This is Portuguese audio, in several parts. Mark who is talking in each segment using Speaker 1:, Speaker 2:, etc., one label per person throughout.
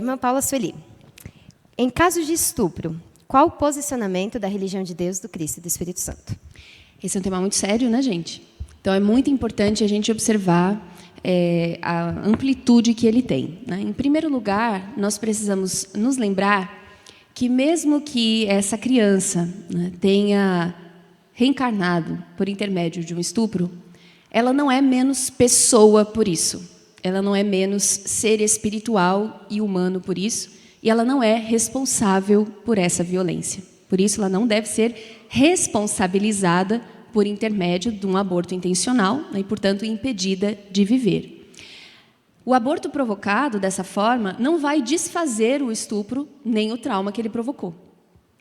Speaker 1: Irmã Paula Sueli, em caso de estupro, qual o posicionamento da religião de Deus, do Cristo e do Espírito Santo?
Speaker 2: Esse é um tema muito sério, né, gente? Então, é muito importante a gente observar a amplitude que ele tem, né? Em primeiro lugar, nós precisamos nos lembrar que mesmo que essa criança, né, tenha reencarnado por intermédio de um estupro, ela não é menos pessoa por isso. Ela não é menos ser espiritual e humano por isso, e ela não é responsável por essa violência. Por isso, ela não deve ser responsabilizada por intermédio de um aborto intencional, né, e, portanto, impedida de viver. O aborto provocado dessa forma não vai desfazer o estupro nem o trauma que ele provocou.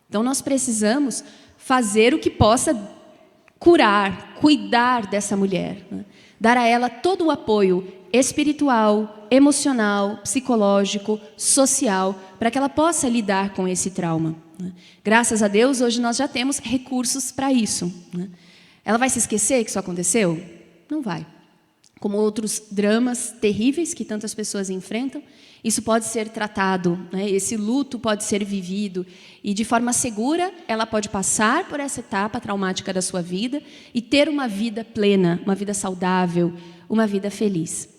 Speaker 2: Então, nós precisamos fazer o que possa curar, cuidar dessa mulher, né? Dar a ela todo o apoio espiritual, emocional, psicológico, social, para que ela possa lidar com esse trauma, né? Graças a Deus, hoje nós já temos recursos para isso, né? Ela vai se esquecer que isso aconteceu? Não vai. Como outros dramas terríveis que tantas pessoas enfrentam, isso pode ser tratado, né? Esse luto pode ser vivido e, de forma segura, ela pode passar por essa etapa traumática da sua vida e ter uma vida plena, uma vida saudável, uma vida feliz.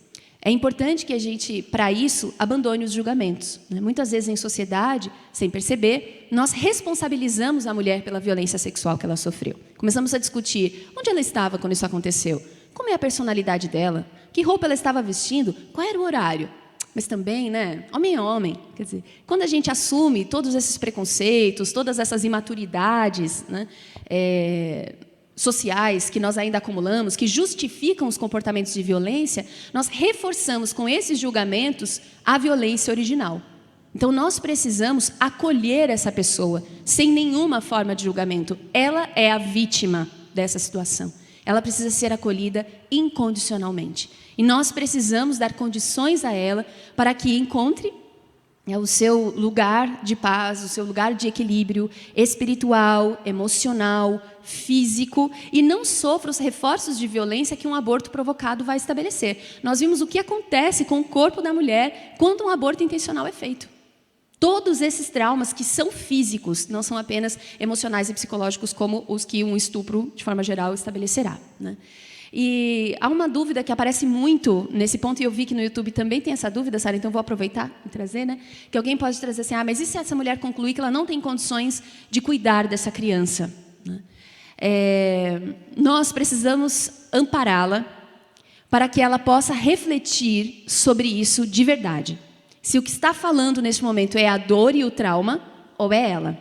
Speaker 2: É importante que a gente, para isso, abandone os julgamentos, né? Muitas vezes, em sociedade, sem perceber, nós responsabilizamos a mulher pela violência sexual que ela sofreu. Começamos a discutir onde ela estava quando isso aconteceu, como é a personalidade dela, que roupa ela estava vestindo, qual era o horário. Mas também, né, homem é homem. Quer dizer, quando a gente assume todos esses preconceitos, todas essas imaturidades, né, sociais que nós ainda acumulamos, que justificam os comportamentos de violência, nós reforçamos com esses julgamentos a violência original. Então, nós precisamos acolher essa pessoa sem nenhuma forma de julgamento. Ela é a vítima dessa situação. Ela precisa ser acolhida incondicionalmente. E nós precisamos dar condições a ela para que encontre o seu lugar de paz, o seu lugar de equilíbrio espiritual, emocional, físico, e não sofra os reforços de violência que um aborto provocado vai estabelecer. Nós vimos o que acontece com o corpo da mulher quando um aborto intencional é feito. Todos esses traumas que são físicos, não são apenas emocionais e psicológicos como os que um estupro, de forma geral, estabelecerá, né? E há uma dúvida que aparece muito nesse ponto, e eu vi que no YouTube também tem essa dúvida, Sara, então vou aproveitar e trazer, né? Que alguém pode trazer assim, mas e se essa mulher concluir que ela não tem condições de cuidar dessa criança, né? Nós precisamos ampará-la para que ela possa refletir sobre isso de verdade. Se o que está falando neste momento é a dor e o trauma, ou é ela.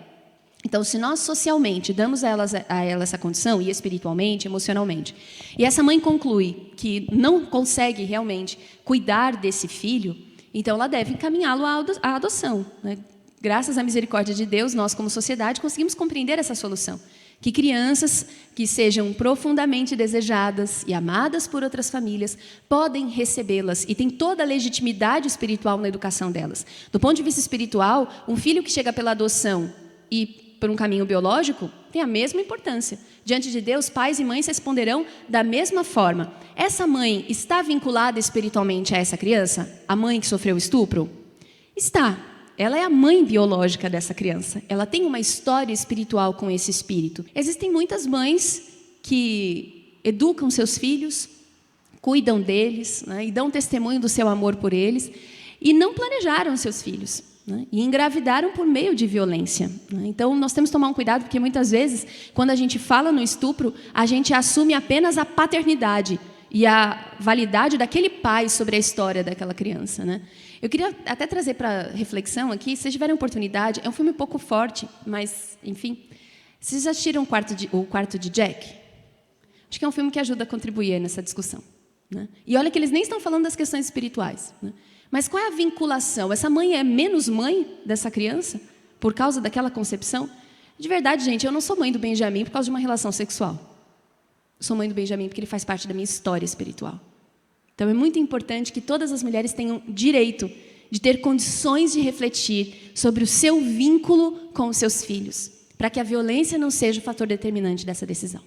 Speaker 2: Então, se nós socialmente damos a ela essa condição, e espiritualmente, emocionalmente, e essa mãe conclui que não consegue realmente cuidar desse filho, então ela deve encaminhá-lo à adoção, né? Graças à misericórdia de Deus, nós, como sociedade, conseguimos compreender essa solução. Que crianças que sejam profundamente desejadas e amadas por outras famílias podem recebê-las e têm toda a legitimidade espiritual na educação delas. Do ponto de vista espiritual, um filho que chega pela adoção e por um caminho biológico tem a mesma importância. Diante de Deus, pais e mães responderão da mesma forma. Essa mãe está vinculada espiritualmente a essa criança? A mãe que sofreu estupro? Está. Ela é a mãe biológica dessa criança. Ela tem uma história espiritual com esse espírito. Existem muitas mães que educam seus filhos, cuidam deles, né, e dão testemunho do seu amor por eles, e não planejaram seus filhos, né, e engravidaram por meio de violência, né. Então, nós temos que tomar um cuidado, porque muitas vezes, quando a gente fala no estupro, a gente assume apenas a paternidade e a validade daquele pai sobre a história daquela criança, né? Eu queria até trazer para reflexão aqui, se vocês tiverem oportunidade, é um filme um pouco forte, mas, enfim. Vocês já assistiram o Quarto de Jack? Acho que é um filme que ajuda a contribuir nessa discussão, né? E olha que eles nem estão falando das questões espirituais, né? Mas qual é a vinculação? Essa mãe é menos mãe dessa criança por causa daquela concepção? De verdade, gente, eu não sou mãe do Benjamin por causa de uma relação sexual. Eu sou mãe do Benjamin porque ele faz parte da minha história espiritual. Então, é muito importante que todas as mulheres tenham direito de ter condições de refletir sobre o seu vínculo com os seus filhos, para que a violência não seja o fator determinante dessa decisão.